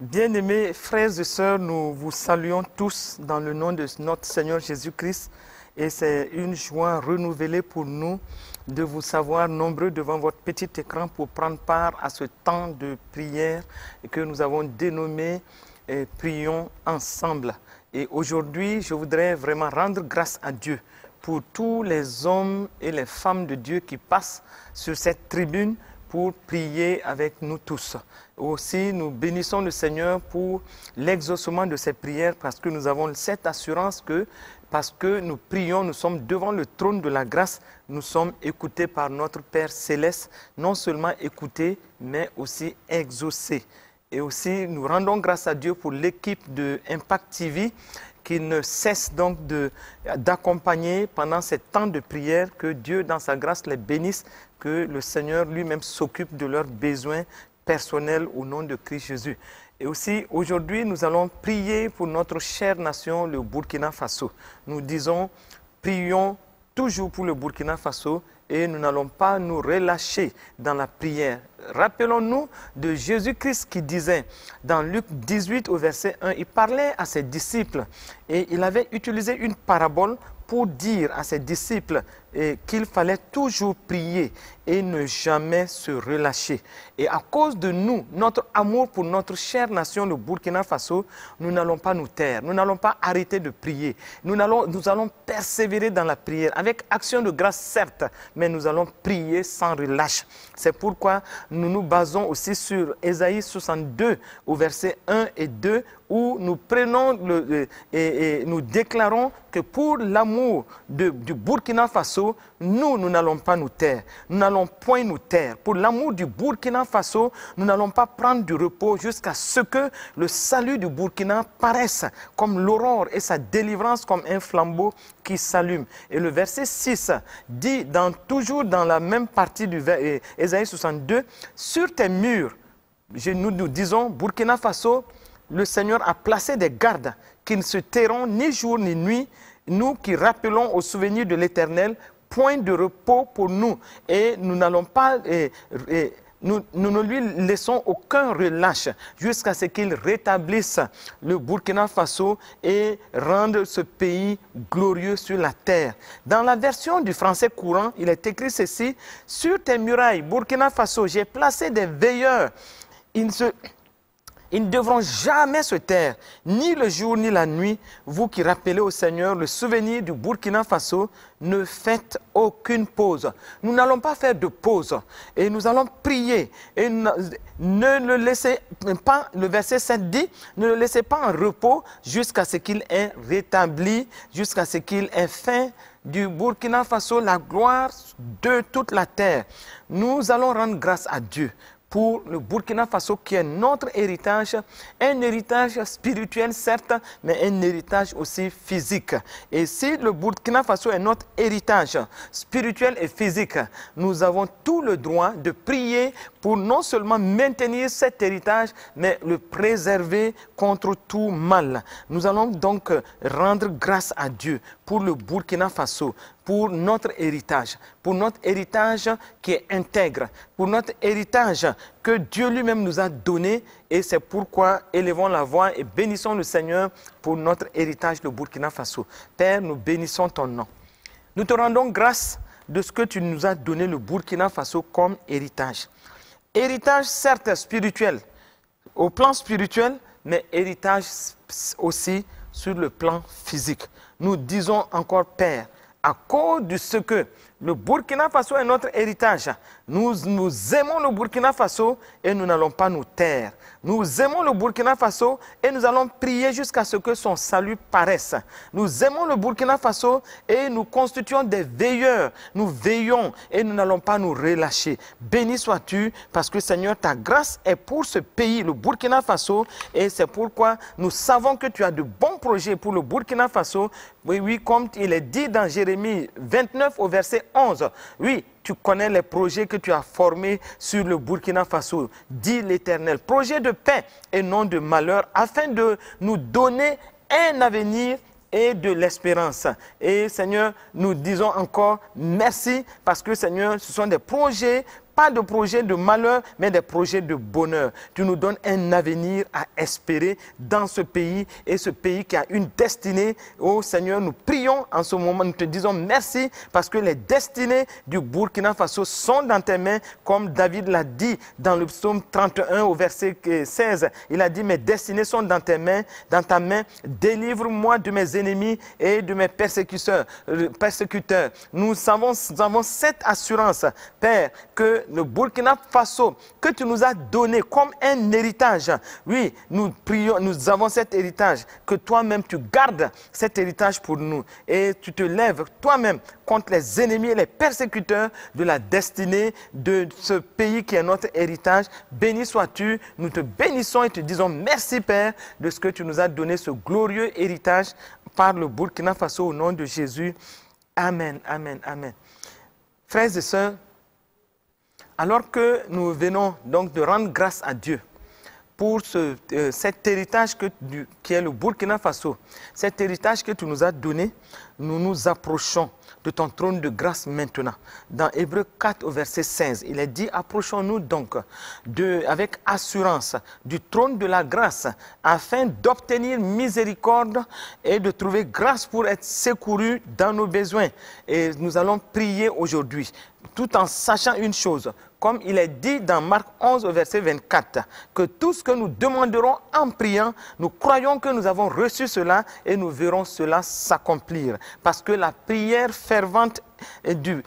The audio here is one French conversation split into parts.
Bien-aimés frères et sœurs, nous vous saluons tous dans le nom de notre Seigneur Jésus-Christ et c'est une joie renouvelée pour nous de vous savoir nombreux devant votre petit écran pour prendre part à ce temps de prière que nous avons dénommé « Prions ensemble ». Et aujourd'hui, je voudrais vraiment rendre grâce à Dieu pour tous les hommes et les femmes de Dieu qui passent sur cette tribune pour prier avec nous tous. Aussi, nous bénissons le Seigneur pour l'exaucement de ces prières parce que nous avons cette assurance que parce que nous prions, nous sommes devant le trône de la grâce, nous sommes écoutés par notre Père Céleste, non seulement écoutés, mais aussi exaucés. Et aussi, nous rendons grâce à Dieu pour l'équipe de Impact TV qui ne cesse donc d'accompagner pendant ces temps de prière, que Dieu dans sa grâce les bénisse, que le Seigneur lui-même s'occupe de leurs besoins personnels au nom de Christ Jésus. Et aussi, aujourd'hui, nous allons prier pour notre chère nation, le Burkina Faso. Nous disons, prions toujours pour le Burkina Faso et nous n'allons pas nous relâcher dans la prière. Rappelons-nous de Jésus-Christ qui disait dans Luc 18 au verset 1, il parlait à ses disciples et il avait utilisé une parabole pour dire à ses disciples qu'il fallait toujours prier et ne jamais se relâcher. Et à cause de nous, notre amour pour notre chère nation, le Burkina Faso, nous n'allons pas nous taire, nous n'allons pas arrêter de prier. Nous allons persévérer dans la prière, avec action de grâce certes, mais nous allons prier sans relâche. C'est pourquoi nous nous basons aussi sur Ésaïe 62 au verset 1 et 2, où nous prenons et nous déclarons que pour l'amour du Burkina Faso, nous n'allons pas nous taire. Nous n'allons point nous taire. Pour l'amour du Burkina Faso, nous n'allons pas prendre du repos jusqu'à ce que le salut du Burkina paraisse comme l'aurore et sa délivrance comme un flambeau qui s'allume. Et le verset 6 dit, toujours dans la même partie du Ésaïe 62, « Sur tes murs, nous disons, Burkina Faso, le Seigneur a placé des gardes qui ne se tairont ni jour ni nuit, nous qui rappelons au souvenir de l'Éternel, point de repos pour nous. Et nous n'allons pas, nous ne lui laissons aucun relâche jusqu'à ce qu'il rétablisse le Burkina Faso et rende ce pays glorieux sur la terre. » Dans la version du français courant, il est écrit ceci, « Sur tes murailles, Burkina Faso, j'ai placé des veilleurs. Ils ne devront jamais se taire, ni le jour ni la nuit. Vous qui rappelez au Seigneur le souvenir du Burkina Faso, ne faites aucune pause. » Nous n'allons pas faire de pause et nous allons prier. Et ne le laissez pas, le verset 7 dit, ne le laissez pas en repos jusqu'à ce qu'il ait rétabli, jusqu'à ce qu'il ait fait du Burkina Faso la gloire de toute la terre. Nous allons rendre grâce à Dieu pour le Burkina Faso qui est notre héritage, un héritage spirituel certes, mais un héritage aussi physique. Et si le Burkina Faso est notre héritage spirituel et physique, nous avons tout le droit de prier pour non seulement maintenir cet héritage, mais le préserver contre tout mal. Nous allons donc rendre grâce à Dieu pour le Burkina Faso, pour notre héritage qui est intègre, pour notre héritage que Dieu lui-même nous a donné. Et c'est pourquoi élevons la voix et bénissons le Seigneur pour notre héritage, le Burkina Faso. Père, nous bénissons ton nom. Nous te rendons grâce de ce que tu nous as donné, le Burkina Faso, comme héritage. Héritage certes spirituel, au plan spirituel, mais héritage aussi sur le plan physique. Nous disons encore, Père, à cause de ce que le Burkina Faso est notre héritage, nous aimons le Burkina Faso et nous n'allons pas nous taire. Nous aimons le Burkina Faso et nous allons prier jusqu'à ce que son salut paraisse. Nous aimons le Burkina Faso et nous constituons des veilleurs. Nous veillons et nous n'allons pas nous relâcher. Béni sois-tu parce que Seigneur, ta grâce est pour ce pays, le Burkina Faso, et c'est pourquoi nous savons que tu as de bons projets pour le Burkina Faso. Oui, comme il est dit dans Jérémie 29 au verset 11. Oui, tu connais les projets que tu as formés sur le Burkina Faso, dit l'Éternel. Projet de paix et non de malheur, afin de nous donner un avenir et de l'espérance. Et Seigneur, nous disons encore merci parce que Seigneur, ce sont des projets pas de projets de malheur, mais des projets de bonheur. Tu nous donnes un avenir à espérer dans ce pays, et ce pays qui a une destinée. Oh Seigneur, nous prions en ce moment, nous te disons merci parce que les destinées du Burkina Faso sont dans tes mains, comme David l'a dit dans le psaume 31 au verset 16. Il a dit, mes destinées sont dans tes mains, dans ta main. Délivre-moi de mes ennemis et de mes persécuteurs. Nous avons cette assurance, Père, que le Burkina Faso, que tu nous as donné comme un héritage, oui, nous prions, nous avons cet héritage, que toi-même tu gardes cet héritage pour nous et tu te lèves toi-même contre les ennemis et les persécuteurs de la destinée de ce pays qui est notre héritage. Béni sois-tu, nous te bénissons et te disons merci Père de ce que tu nous as donné, ce glorieux héritage par le Burkina Faso au nom de Jésus. Amen, amen, amen. Frères et sœurs, alors que nous venons donc de rendre grâce à Dieu pour cet héritage qui est le Burkina Faso, cet héritage que tu nous as donné, nous nous approchons de ton trône de grâce maintenant. Dans Hébreux 4 au verset 16, il est dit, approchons-nous donc avec assurance du trône de la grâce afin d'obtenir miséricorde et de trouver grâce pour être secourus dans nos besoins. Et nous allons prier aujourd'hui, tout en sachant une chose, comme il est dit dans Marc 11 au verset 24, que tout ce que nous demanderons en priant, nous croyons que nous avons reçu cela et nous verrons cela s'accomplir. Parce que la prière fervente du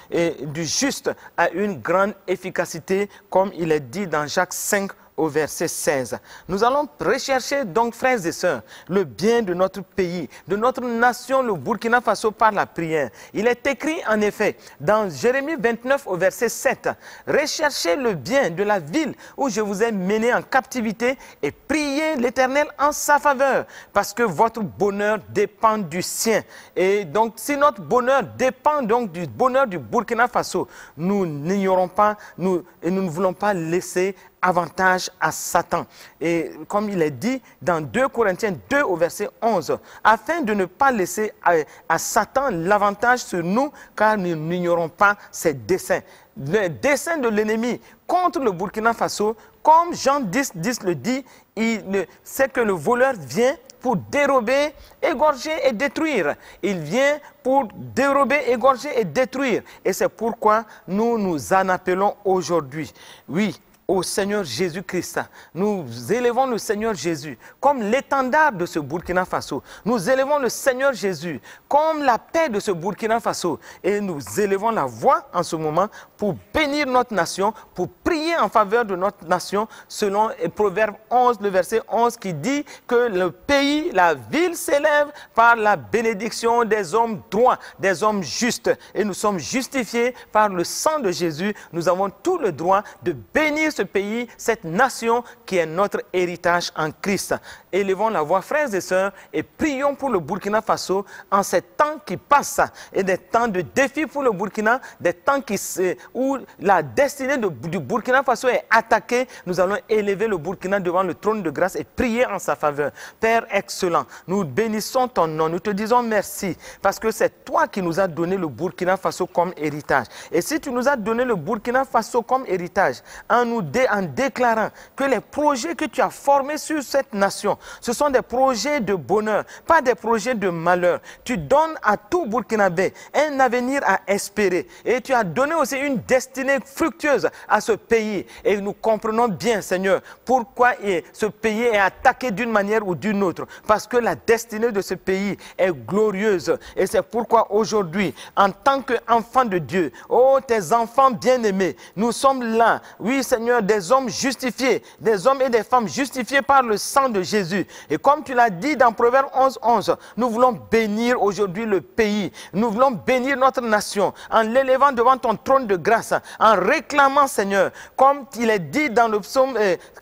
juste a une grande efficacité, comme il est dit dans Jacques 5 au verset 16. Nous allons rechercher donc, frères et sœurs, le bien de notre pays, de notre nation, le Burkina Faso, par la prière. Il est écrit en effet dans Jérémie 29 au verset 7, recherchez le bien de la ville où je vous ai mené en captivité et priez l'Éternel en sa faveur, parce que votre bonheur dépend du sien. Et donc, si notre bonheur dépend donc du bonheur du Burkina Faso, nous n'ignorons pas, nous ne voulons pas laisser avantage à Satan. Et comme il est dit dans 2 Corinthiens 2 au verset 11, afin de ne pas laisser à Satan l'avantage sur nous, car nous n'ignorons pas ses desseins. Le dessein de l'ennemi contre le Burkina Faso, comme Jean 10 le dit, c'est que le voleur vient pour dérober, égorger et détruire. Il vient pour dérober, égorger et détruire. Et c'est pourquoi nous nous en appelons aujourd'hui. Oui, au Seigneur Jésus-Christ. Nous élevons le Seigneur Jésus comme l'étendard de ce Burkina Faso. Nous élevons le Seigneur Jésus comme la paix de ce Burkina Faso. Et nous élevons la voix en ce moment pour bénir notre nation, pour prier en faveur de notre nation, selon Proverbe 11, le verset 11, qui dit que le pays, la ville s'élève par la bénédiction des hommes droits, des hommes justes. Et nous sommes justifiés par le sang de Jésus. Nous avons tout le droit de bénir ce pays, cette nation qui est notre héritage en Christ. Élevons la voix, frères et sœurs, et prions pour le Burkina Faso en ces temps qui passent et des temps de défi pour le Burkina, des temps où la destinée du Burkina Faso est attaquée. Nous allons élever le Burkina devant le trône de grâce et prier en sa faveur. Père excellent, nous bénissons ton nom, nous te disons merci parce que c'est toi qui nous as donné le Burkina Faso comme héritage. Et si tu nous as donné le Burkina Faso comme héritage, en déclarant que les projets que tu as formés sur cette nation, ce sont des projets de bonheur, pas des projets de malheur. Tu donnes à tout Burkinabé un avenir à espérer. Et tu as donné aussi une destinée fructueuse à ce pays. Et nous comprenons bien, Seigneur, pourquoi ce pays est attaqué d'une manière ou d'une autre. Parce que la destinée de ce pays est glorieuse. Et c'est pourquoi aujourd'hui, en tant qu'enfants de Dieu, oh tes enfants bien-aimés, nous sommes là, oui Seigneur, des hommes justifiés, des hommes et des femmes justifiés par le sang de Jésus. Et comme tu l'as dit dans Proverbe 11, 11, nous voulons bénir aujourd'hui le pays. Nous voulons bénir notre nation en l'élevant devant ton trône de grâce, en réclamant, Seigneur, comme il est dit dans le psaume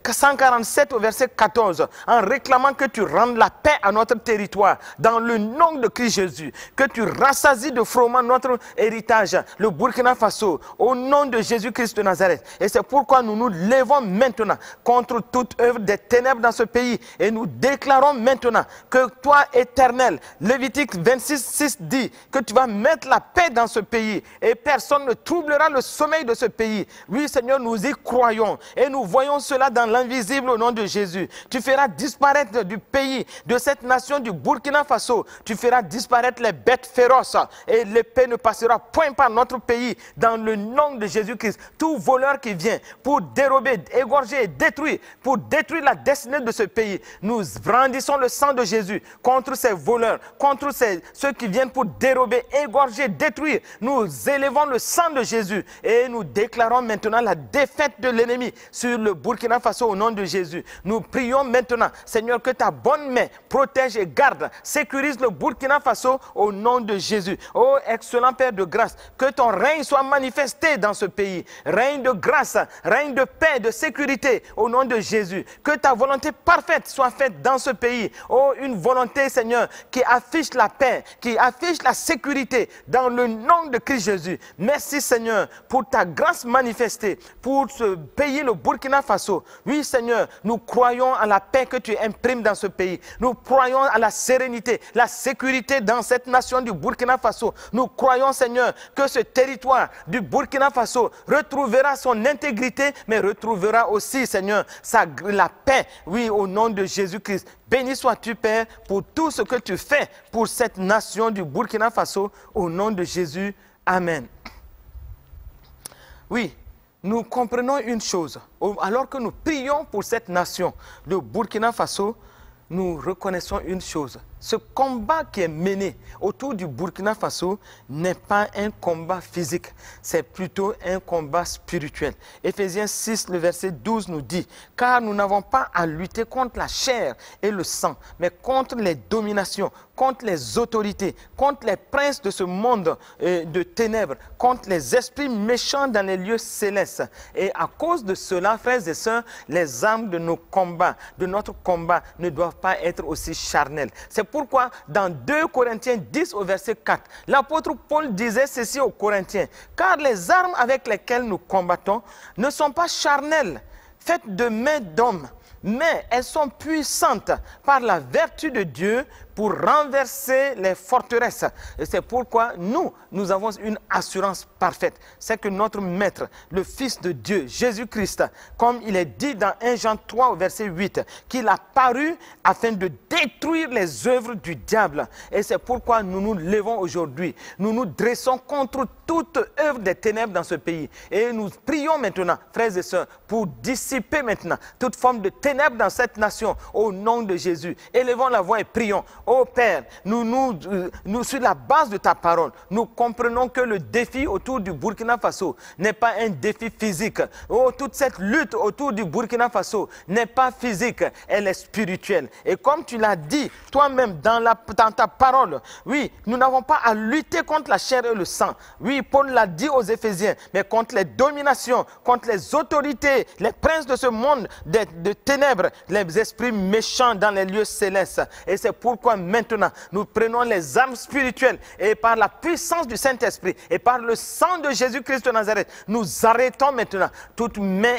147 au verset 14, en réclamant que tu rendes la paix à notre territoire dans le nom de Christ Jésus, que tu rassasies de froment notre héritage, le Burkina Faso, au nom de Jésus-Christ de Nazareth. Et c'est pourquoi nous nous levons maintenant contre toute œuvre des ténèbres dans ce pays et nous déclarons maintenant que toi, Éternel, Lévitique 26, 6 dit que tu vas mettre la paix dans ce pays et personne ne troublera le sommeil de ce pays. Oui, Seigneur, nous y croyons et nous voyons cela dans l'invisible au nom de Jésus. Tu feras disparaître du pays, de cette nation du Burkina Faso, tu feras disparaître les bêtes féroces et l'épée ne passera point par notre pays dans le nom de Jésus-Christ. Tout voleur qui vient pour dérober, égorger et détruire, pour détruire la destinée de ce pays, nous brandissons le sang de Jésus contre ces voleurs, contre ceux qui viennent pour dérober, égorger, détruire. Nous élevons le sang de Jésus et nous déclarons maintenant la défaite de l'ennemi sur le Burkina Faso au nom de Jésus. Nous prions maintenant, Seigneur, que ta bonne main protège et garde, sécurise le Burkina Faso au nom de Jésus. Oh, excellent Père de grâce, que ton règne soit manifesté dans ce pays. Règne de grâce, règne de paix, de sécurité au nom de Jésus. Que ta volonté parfaite soit faite dans ce pays. Oh, une volonté, Seigneur, qui affiche la paix, qui affiche la sécurité dans le nom de Christ Jésus. Merci, Seigneur, pour ta grâce manifestée pour ce pays, le Burkina Faso. Oui, Seigneur, nous croyons à la paix que tu imprimes dans ce pays. Nous croyons à la sérénité, la sécurité dans cette nation du Burkina Faso. Nous croyons, Seigneur, que ce territoire du Burkina Faso retrouvera son intégrité, mais retrouvera aussi, Seigneur, la paix, oui, au nom de Jésus-Christ. Béni sois-tu, Père, pour tout ce que tu fais pour cette nation du Burkina Faso, au nom de Jésus. Amen. Oui, nous comprenons une chose. Alors que nous prions pour cette nation, le Burkina Faso, nous reconnaissons une chose. Ce combat qui est mené autour du Burkina Faso n'est pas un combat physique, c'est plutôt un combat spirituel. Éphésiens 6, le verset 12 nous dit « Car nous n'avons pas à lutter contre la chair et le sang, mais contre les dominations, contre les autorités, contre les princes de ce monde de ténèbres, contre les esprits méchants dans les lieux célestes. » Et à cause de cela, frères et sœurs, les armes de nos combats, de notre combat, ne doivent pas être aussi charnelles. C'est pourquoi dans 2 Corinthiens 10 au verset 4, l'apôtre Paul disait ceci aux Corinthiens, « Car les armes avec lesquelles nous combattons ne sont pas charnelles, faites de mains d'hommes, mais elles sont puissantes par la vertu de Dieu pour renverser les forteresses. » Et c'est pourquoi nous avons une assurance parfaite. C'est que notre Maître, le Fils de Dieu, Jésus-Christ, comme il est dit dans 1 Jean 3 au verset 8, qu'il a paru afin de détruire les œuvres du diable. Et c'est pourquoi nous nous levons aujourd'hui. Nous nous dressons contre toute œuvre des ténèbres dans ce pays. Et nous prions maintenant, frères et sœurs, pour dissiper maintenant toute forme de ténèbres dans cette nation au nom de Jésus. Élevons la voix et prions. Ô Père, nous sur la base de ta parole, nous comprenons que le défi autour du Burkina Faso n'est pas un défi physique. Oh, toute cette lutte autour du Burkina Faso n'est pas physique, elle est spirituelle. Et comme tu l'as dit toi-même dans ta parole, oui, nous n'avons pas à lutter contre la chair et le sang. Oui, Paul l'a dit aux Éphésiens, mais contre les dominations, contre les autorités, les princes de ce monde de ténèbres, les esprits méchants dans les lieux célestes. Et c'est pourquoi maintenant, nous prenons les armes spirituelles et par la puissance du Saint-Esprit et par le sang de Jésus-Christ de Nazareth, nous arrêtons maintenant toute main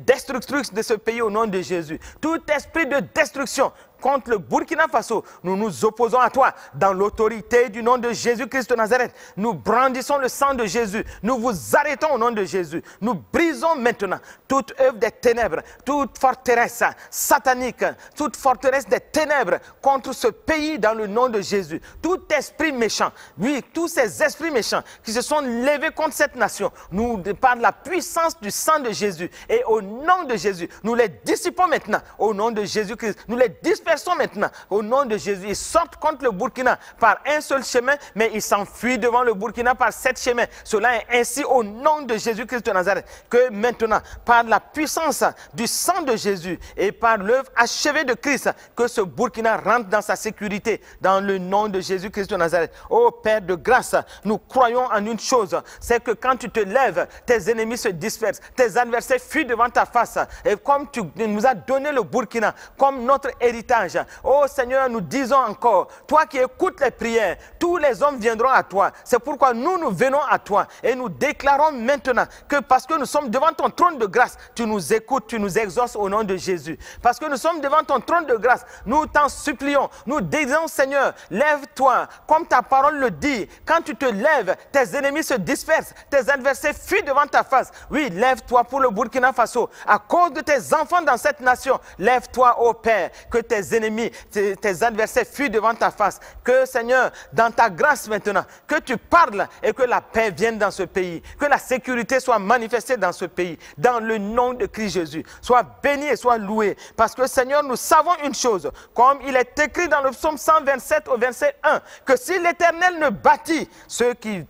destructrice de ce pays au nom de Jésus. Tout esprit de destruction contre le Burkina Faso, nous nous opposons à toi dans l'autorité du nom de Jésus-Christ de Nazareth. Nous brandissons le sang de Jésus. Nous vous arrêtons au nom de Jésus. Nous brisons maintenant toute œuvre des ténèbres, toute forteresse satanique, toute forteresse des ténèbres contre ce pays dans le nom de Jésus. Tout esprit méchant, oui, tous ces esprits méchants qui se sont levés contre cette nation, nous, par la puissance du sang de Jésus et au nom de Jésus, nous les dissipons maintenant au nom de Jésus-Christ. Nous les dispersons maintenant au nom de Jésus. Ils sortent contre le Burkina par un seul chemin, mais ils s'enfuient devant le Burkina par 7 chemins. Cela est ainsi au nom de Jésus-Christ de Nazareth que maintenant, par la puissance du sang de Jésus et par l'œuvre achevée de Christ, que ce Burkina rentre dans sa sécurité dans le nom de Jésus-Christ de Nazareth. Ô Père de grâce, nous croyons en une chose, c'est que quand tu te lèves, tes ennemis se dispersent, tes adversaires fuient devant ta face. Et comme tu nous as donné le Burkina comme notre héritage, témoignage. Oh Seigneur, nous disons encore, toi qui écoutes les prières, tous les hommes viendront à toi. C'est pourquoi nous venons à toi et nous déclarons maintenant que parce que nous sommes devant ton trône de grâce, tu nous écoutes, tu nous exauces au nom de Jésus. Parce que nous sommes devant ton trône de grâce, nous t'en supplions, nous disons Seigneur, lève-toi, comme ta parole le dit, quand tu te lèves, tes ennemis se dispersent, tes adversaires fuient devant ta face. Oui, lève-toi pour le Burkina Faso, à cause de tes enfants dans cette nation, lève-toi, ô Père, que tes ennemis, tes adversaires fuient devant ta face, que Seigneur, dans ta grâce maintenant, que tu parles et que la paix vienne dans ce pays, que la sécurité soit manifestée dans ce pays, dans le nom de Christ Jésus. Sois béni et sois loué, parce que Seigneur, nous savons une chose, comme il est écrit dans le psaume 127 au verset 1, que si l'Éternel ne bâtit, ceux qui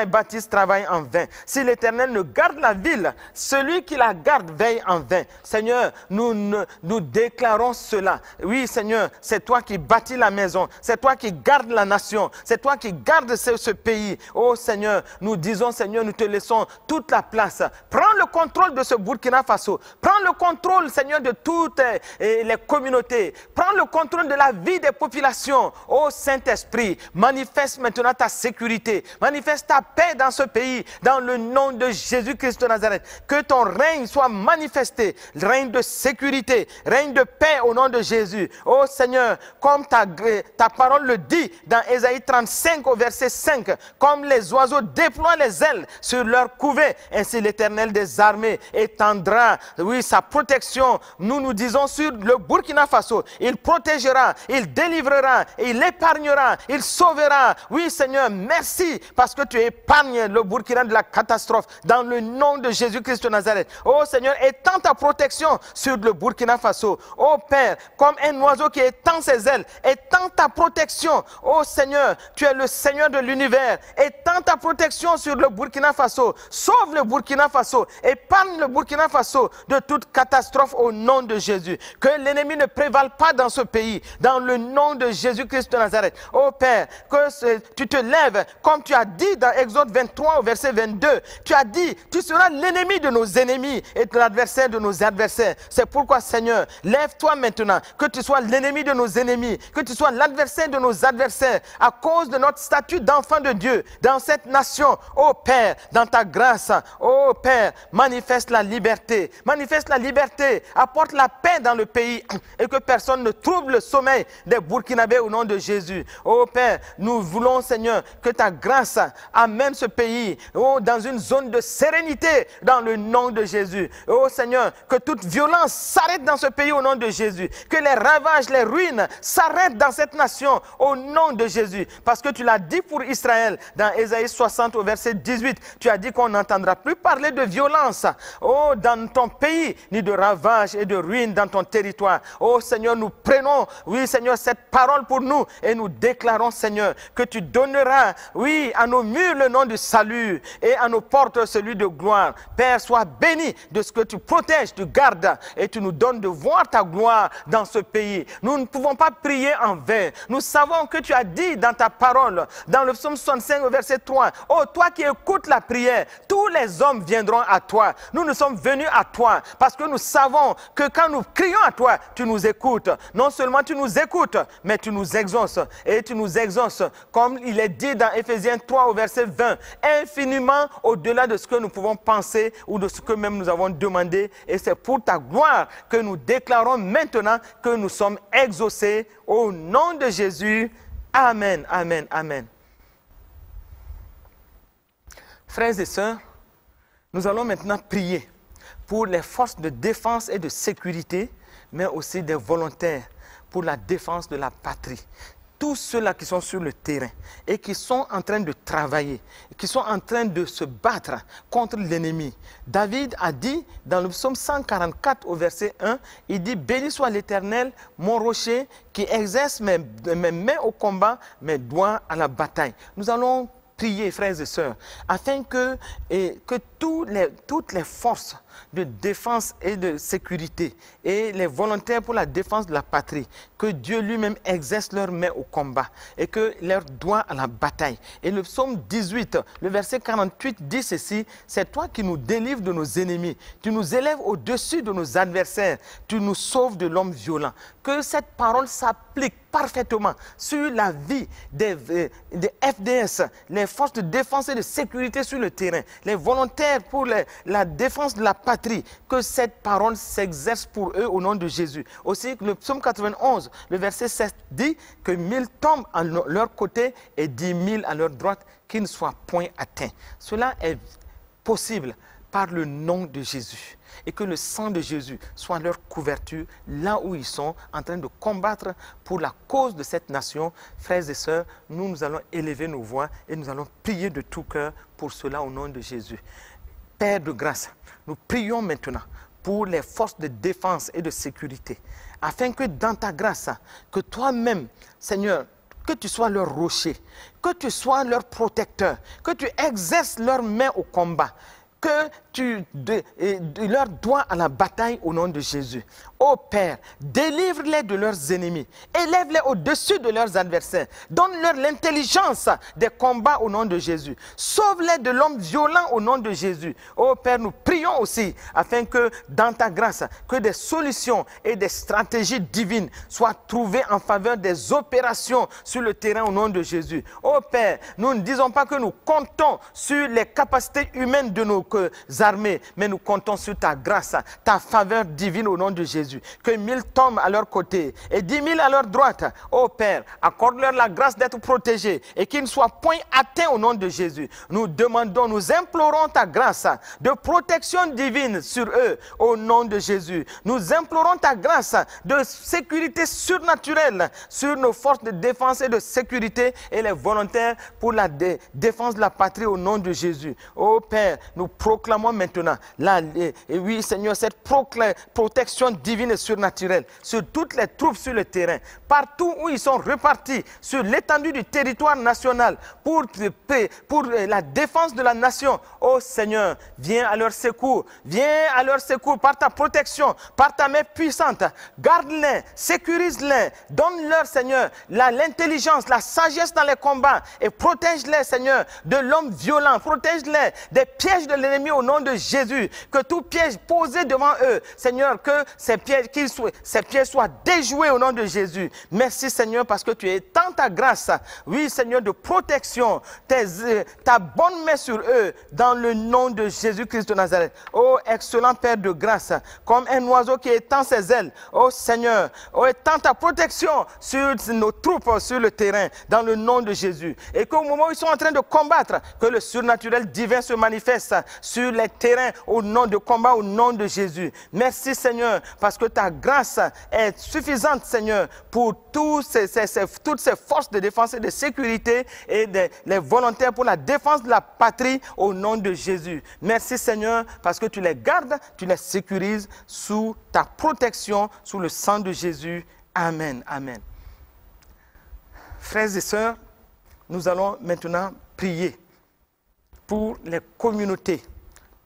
bâtissent travaillent en vain. Si l'Éternel ne garde la ville, celui qui la garde veille en vain. Seigneur, nous déclarons cela. Oui, Seigneur, c'est toi qui bâtis la maison, c'est toi qui gardes la nation, c'est toi qui gardes ce pays. Oh Seigneur, nous disons Seigneur, nous te laissons toute la place. Prends le contrôle de ce Burkina Faso. Prends le contrôle, Seigneur, de toutes les communautés. Prends le contrôle de la vie des populations. Oh Saint-Esprit, manifeste maintenant ta sécurité. Manifeste ta paix dans ce pays, dans le nom de Jésus-Christ de Nazareth. Que ton règne soit manifesté. Règne de sécurité, règne de paix au nom de Jésus. Oh Seigneur, comme ta parole le dit dans Ésaïe 35 au verset 5, comme les oiseaux déploient les ailes sur leur couvée, ainsi l'Éternel des armées étendra, oui, sa protection. Nous disons sur le Burkina Faso, il protégera, il délivrera, il épargnera, il sauvera. Oui Seigneur, merci parce que tu épargnes le Burkina de la catastrophe dans le nom de Jésus-Christ de Nazareth. Oh Seigneur, étends ta protection sur le Burkina Faso. Oh Père, comme un oiseau qui étend ses ailes, étends ta protection. Oh Seigneur, tu es le Seigneur de l'univers. Étends ta protection sur le Burkina Faso. Sauve le Burkina Faso. Épargne le Burkina Faso de toute catastrophe au nom de Jésus. Que l'ennemi ne prévale pas dans ce pays, dans le nom de Jésus-Christ de Nazareth. Oh Père, que tu te lèves, comme tu as dit dans Exode 23 au verset 22. Tu as dit, tu seras l'ennemi de nos ennemis et l'adversaire de nos adversaires. C'est pourquoi Seigneur, lève-toi maintenant, que tu sois l'ennemi de nos ennemis, que tu sois l'adversaire de nos adversaires, à cause de notre statut d'enfant de Dieu dans cette nation. Oh Père, dans ta grâce, oh Père, manifeste la liberté, apporte la paix dans le pays et que personne ne trouble le sommeil des Burkinabés au nom de Jésus. Oh Père, nous voulons Seigneur que ta grâce amène ce pays dans une zone de sérénité dans le nom de Jésus. Oh Seigneur, que toute violence s'arrête dans ce pays au nom de Jésus, que les ravages, les ruines s'arrêtent dans cette nation au nom de Jésus, parce que tu l'as dit pour Israël dans Ésaïe 60 au verset 18, tu as dit qu'on n'entendra plus parler de violence dans ton pays, ni de ravages et de ruines dans ton territoire. Oh Seigneur, nous prenons, oui Seigneur, cette parole pour nous et nous déclarons Seigneur que tu donneras, oui, à nos murs le nom du salut et à nos portes celui de gloire. Père, sois béni de ce que tu protèges, tu gardes et tu nous donnes de voir ta gloire dans ce pays. Nous ne pouvons pas prier en vain. Nous savons que tu as dit dans ta parole, dans le psaume 65 au verset 3, oh toi qui écoutes la prière, tous les hommes viendront à toi. Nous sommes venus à toi parce que nous savons que quand nous crions à toi, tu nous écoutes. Non seulement tu nous écoutes, mais tu nous exauces. Et tu nous exauces, comme il est dit dans Éphésiens 3 au verset 20, infiniment au-delà de ce que nous pouvons penser ou de ce que même nous avons demandé. Et c'est pour ta gloire que nous déclarons maintenant que nous sommes exaucés au nom de Jésus. Amen, amen, amen. Frères et sœurs, nous allons maintenant prier pour les forces de défense et de sécurité, mais aussi des volontaires pour la défense de la patrie. Tous ceux-là qui sont sur le terrain et qui sont en train de travailler, qui sont en train de se battre contre l'ennemi. David a dit dans le psaume 144 au verset 1, il dit « Béni soit l'Éternel, mon rocher, qui exerce mes mains au combat, mes doigts à la bataille. » Nous allons prier, frères et sœurs, afin que toutes les forces de défense et de sécurité et les volontaires pour la défense de la patrie, que Dieu lui-même exerce leur main au combat et que leur doigt à la bataille. Et le psaume 18, le verset 48 dit ceci: c'est toi qui nous délivres de nos ennemis, tu nous élèves au-dessus de nos adversaires, tu nous sauves de l'homme violent. Que cette parole s'applique parfaitement sur la vie des FDS, les forces de défense et de sécurité sur le terrain, les volontaires pour la défense de la patrie, que cette parole s'exerce pour eux au nom de Jésus. Aussi, le psaume 91, le verset 7 dit que 1000 tombent à leur côté et 10 000 à leur droite, qui ne soient point atteints. Cela est possible par le nom de Jésus. Et que le sang de Jésus soit leur couverture là où ils sont en train de combattre pour la cause de cette nation. Frères et sœurs, nous allons élever nos voix et nous allons prier de tout cœur pour cela au nom de Jésus. Père de grâce, nous prions maintenant pour les forces de défense et de sécurité, afin que dans ta grâce, que toi-même, Seigneur, que tu sois leur rocher, que tu sois leur protecteur, que tu exerces leur main au combat, que tu leur dois à la bataille au nom de Jésus. Ô Père, délivre-les de leurs ennemis, élève-les au-dessus de leurs adversaires, donne-leur l'intelligence des combats au nom de Jésus, sauve-les de l'homme violent au nom de Jésus. Ô Père, nous prions aussi afin que dans ta grâce, que des solutions et des stratégies divines soient trouvées en faveur des opérations sur le terrain au nom de Jésus. Ô Père, nous ne disons pas que nous comptons sur les capacités humaines de nos armées, mais nous comptons sur ta grâce, ta faveur divine au nom de Jésus. Que 1000 tombent à leur côté et 10 000 à leur droite. Ô Père, accorde-leur la grâce d'être protégés et qu'ils ne soient point atteints au nom de Jésus. Nous demandons, nous implorons ta grâce de protection divine sur eux au nom de Jésus. Nous implorons ta grâce de sécurité surnaturelle sur nos forces de défense et de sécurité et les volontaires pour la défense de la patrie au nom de Jésus. Ô Père, nous proclamons maintenant, oui Seigneur, cette protection divine et surnaturelle sur toutes les troupes sur le terrain, partout où ils sont repartis sur l'étendue du territoire national pour la défense de la nation. Ô Seigneur, viens à leur secours par ta protection, par ta main puissante. Garde-les, sécurise-les, donne-leur Seigneur l'intelligence, la sagesse dans les combats et protège-les Seigneur de l'homme violent, protège-les des pièges de l'ennemi au nom de Jésus. Que tout piège posé devant eux, Seigneur, que ces pièges soient déjoués au nom de Jésus. Merci Seigneur parce que tu étends ta grâce, oui Seigneur, de protection, ta bonne main sur eux dans le nom de Jésus-Christ de Nazareth. Oh excellent Père de grâce, comme un oiseau qui étend ses ailes, oh Seigneur, oh étends ta protection sur nos troupes sur le terrain dans le nom de Jésus. Et qu'au moment où ils sont en train de combattre, que le surnaturel divin se manifeste sur les terrains au nom de combat au nom de Jésus. Merci Seigneur parce que ta grâce est suffisante Seigneur pour toutes ces forces de défense et de sécurité et les volontaires pour la défense de la patrie au nom de Jésus. Merci Seigneur parce que tu les gardes, tu les sécurises sous ta protection, sous le sang de Jésus. Amen. Amen. Frères et sœurs, nous allons maintenant prier pour les communautés,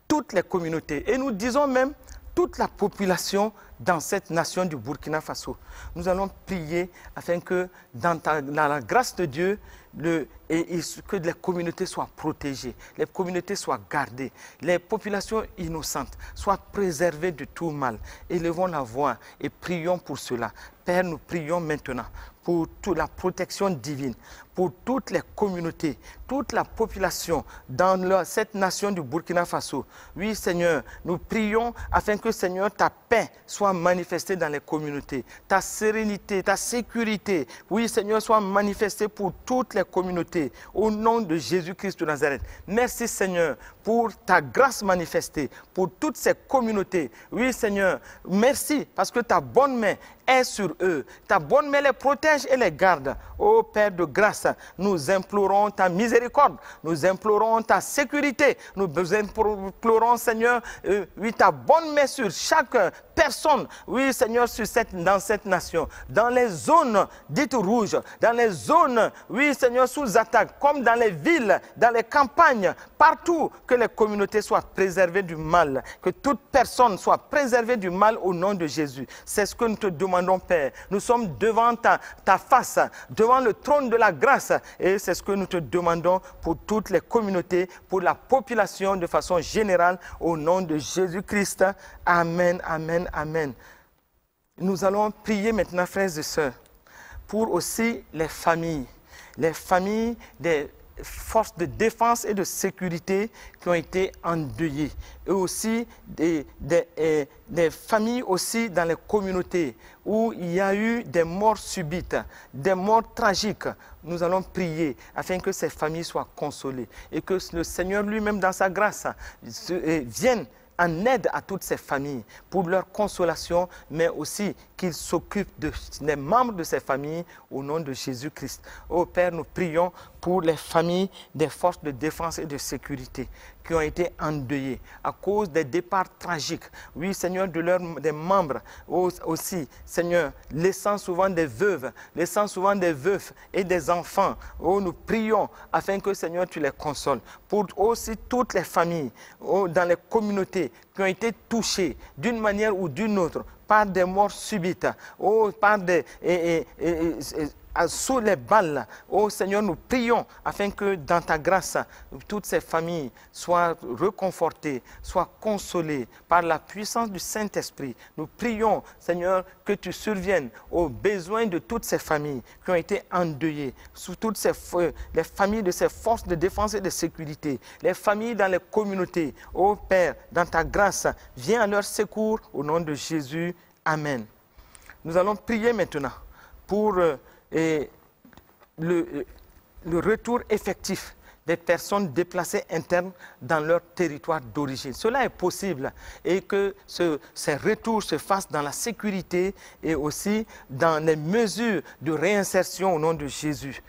toutes les communautés. Et nous disons même toute la population dans cette nation du Burkina Faso. Nous allons prier afin que dans la grâce de Dieu, que les communautés soient protégées, les communautés soient gardées, les populations innocentes soient préservées de tout mal. Élevons la voix et prions pour cela. Père, nous prions maintenant pour toute la protection divine, pour toutes les communautés, toute la population dans cette nation du Burkina Faso. Oui, Seigneur, nous prions afin que, Seigneur, ta paix soit manifestée dans les communautés, ta sérénité, ta sécurité, oui, Seigneur, soit manifestée pour toutes les communautés, au nom de Jésus-Christ de Nazareth. Merci, Seigneur, pour ta grâce manifestée, pour toutes ces communautés. Oui, Seigneur, merci parce que ta bonne main est sur eux. Ta bonne main les protège et les garde. Ô Père de grâce, nous implorons ta miséricorde, nous implorons ta sécurité, nous implorons, Seigneur, oui, ta bonne main sur chaque personne, oui, Seigneur, dans cette nation, dans les zones dites rouges, dans les zones, oui, Seigneur, sous attaque, comme dans les villes, dans les campagnes, partout, que les communautés soient préservées du mal, que toute personne soit préservée du mal au nom de Jésus. C'est ce que nous te demandons, Père. Nous sommes devant ta face, devant le trône de la grâce, et c'est ce que nous te demandons pour toutes les communautés, pour la population de façon générale, au nom de Jésus-Christ. Amen, amen, amen. Nous allons prier maintenant, frères et sœurs, pour aussi les familles des forces de défense et de sécurité qui ont été endeuillées, et aussi des familles aussi dans les communautés où il y a eu des morts subites, des morts tragiques. Nous allons prier afin que ces familles soient consolées et que le Seigneur lui-même dans sa grâce vienne en aide à toutes ces familles pour leur consolation, mais aussi qu'il s'occupe des membres de ces familles au nom de Jésus-Christ. Ô Père, nous prions pour les familles des forces de défense et de sécurité qui ont été endeuillées à cause des départs tragiques. Oui, Seigneur, des membres aussi, Seigneur, laissant souvent des veuves, laissant souvent des veufs et des enfants. Oh, nous prions afin que, Seigneur, tu les consoles. Pour aussi toutes les familles dans les communautés qui ont été touchées d'une manière ou d'une autre par des morts subites, par des sous les balles. Oh Seigneur, nous prions afin que dans ta grâce, toutes ces familles soient reconfortées, soient consolées par la puissance du Saint-Esprit. Nous prions, Seigneur, que tu surviennes aux besoins de toutes ces familles qui ont été endeuillées, sous toutes les familles de ces forces de défense et de sécurité, les familles dans les communautés. Oh Père, dans ta grâce, viens à leur secours au nom de Jésus. Amen. Nous allons prier maintenant pour le retour effectif des personnes déplacées internes dans leur territoire d'origine. Cela est possible et que ces retours se fassent dans la sécurité et aussi dans les mesures de réinsertion au nom de Jésus.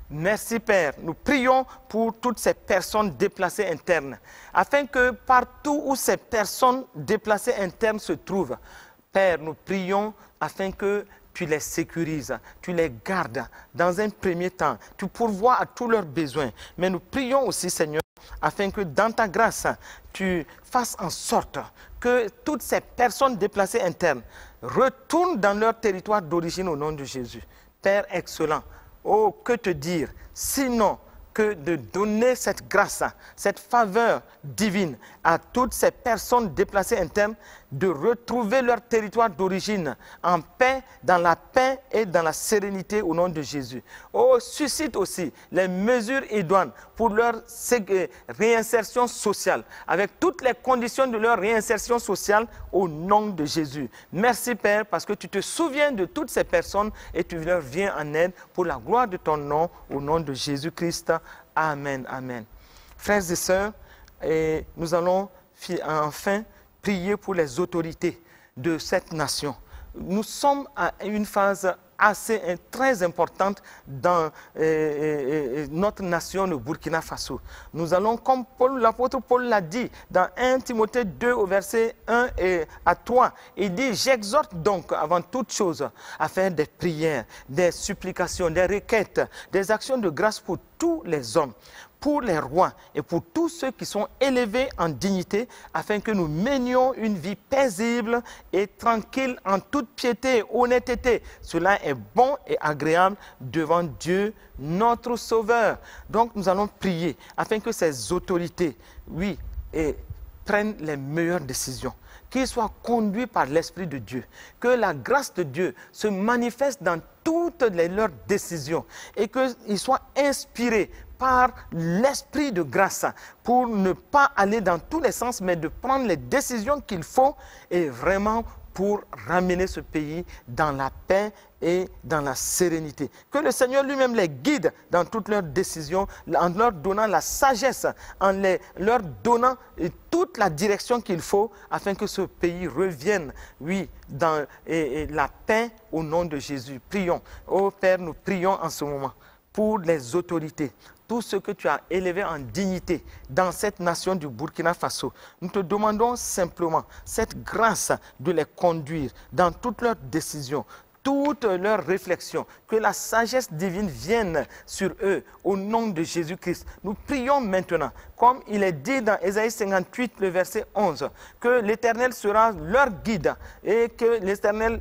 Merci Père, nous prions pour toutes ces personnes déplacées internes, afin que partout où ces personnes déplacées internes se trouvent, Père, nous prions afin que tu les sécurises, tu les gardes dans un premier temps, tu pourvois à tous leurs besoins. Mais nous prions aussi, Seigneur, afin que dans ta grâce, tu fasses en sorte que toutes ces personnes déplacées internes retournent dans leur territoire d'origine au nom de Jésus. Père excellent, oh, que te dire, sinon que de donner cette grâce, cette faveur divine à toutes ces personnes déplacées internes de retrouver leur territoire d'origine en paix, dans la paix et dans la sérénité au nom de Jésus. Oh, suscite aussi les mesures idoines pour leur réinsertion sociale, avec toutes les conditions de leur réinsertion sociale au nom de Jésus. Merci Père, parce que tu te souviens de toutes ces personnes et tu leur viens en aide pour la gloire de ton nom, au nom de Jésus-Christ. Amen, amen. Frères et sœurs, nous allons enfin prier pour les autorités de cette nation. Nous sommes à une phase très importante dans notre nation, le Burkina Faso. Nous allons, comme l'apôtre Paul l'a dit, dans 1 Timothée 2 au verset 1 et à 3, il dit « J'exhorte donc avant toute chose à faire des prières, des supplications, des requêtes, des actions de grâce pour tous les hommes, pour les rois et pour tous ceux qui sont élevés en dignité, afin que nous menions une vie paisible et tranquille en toute piété et honnêteté. Cela est bon et agréable devant Dieu, notre Sauveur. » Donc nous allons prier afin que ces autorités, oui, prennent les meilleures décisions, qu'ils soient conduits par l'Esprit de Dieu, que la grâce de Dieu se manifeste dans toutes leurs décisions et qu'ils soient inspirés par l'esprit de grâce pour ne pas aller dans tous les sens, mais de prendre les décisions qu'il faut et vraiment pour ramener ce pays dans la paix et dans la sérénité. Que le Seigneur lui-même les guide dans toutes leurs décisions, en leur donnant la sagesse, en leur donnant toute la direction qu'il faut afin que ce pays revienne, oui, dans la paix au nom de Jésus. Prions. Oh Père, nous prions en ce moment pour les autorités, tout ce que tu as élevé en dignité dans cette nation du Burkina Faso. Nous te demandons simplement cette grâce de les conduire dans toutes leurs décisions, toutes leurs réflexions, que la sagesse divine vienne sur eux au nom de Jésus-Christ. Nous prions maintenant, comme il est dit dans Ésaïe 58, le verset 11, que l'Éternel sera leur guide et que l'Éternel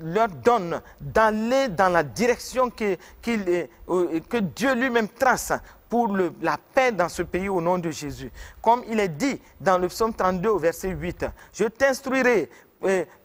leur donne d'aller dans la direction que Dieu lui-même trace pour la paix dans ce pays au nom de Jésus. Comme il est dit dans le psaume 32 au verset 8, « Je t'instruirai,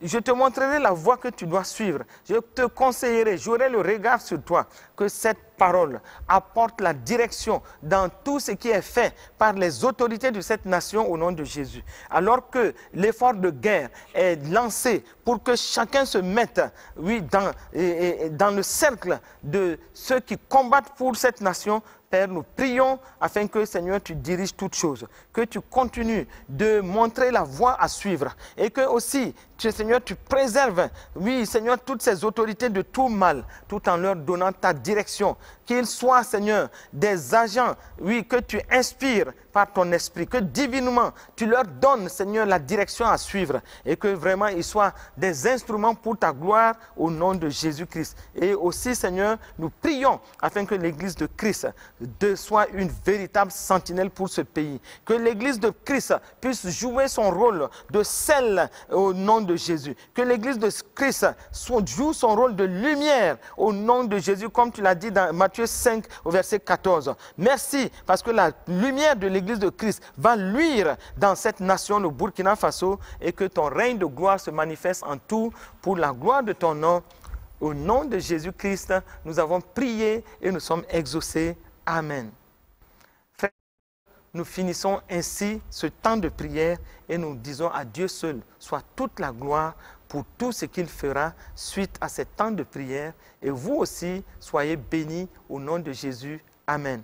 je te montrerai la voie que tu dois suivre. Je te conseillerai, j'aurai le regard sur toi. » Que cette parole apporte la direction dans tout ce qui est fait par les autorités de cette nation au nom de Jésus. Alors que l'effort de guerre est lancé pour que chacun se mette, oui, dans le cercle de ceux qui combattent pour cette nation, Père, nous prions afin que, Seigneur, tu diriges toutes choses, que tu continues de montrer la voie à suivre et que aussi, Seigneur, tu préserves, oui, Seigneur, toutes ces autorités de tout mal, tout en leur donnant ta direction. Qu'ils soient, Seigneur, des agents, oui, que tu inspires par ton esprit, que divinement, tu leur donnes, Seigneur, la direction à suivre et que vraiment ils soient des instruments pour ta gloire au nom de Jésus-Christ. Et aussi, Seigneur, nous prions afin que l'Église de Christ soit une véritable sentinelle pour ce pays. Que l'Église de Christ puisse jouer son rôle de sel au nom de Jésus. Que l'Église de Christ joue son rôle de lumière au nom de Jésus, comme tu l'as dit dans Matthieu 5 au verset 14. Merci parce que la lumière de l'Église de Christ va luire dans cette nation, le Burkina Faso, et que ton règne de gloire se manifeste en tout pour la gloire de ton nom. Au nom de Jésus-Christ, nous avons prié et nous sommes exaucés. Amen. Frères, nous finissons ainsi ce temps de prière et nous disons à Dieu seul soit toute la gloire pour tout ce qu'il fera suite à ce temps de prière. Et vous aussi, soyez bénis au nom de Jésus. Amen.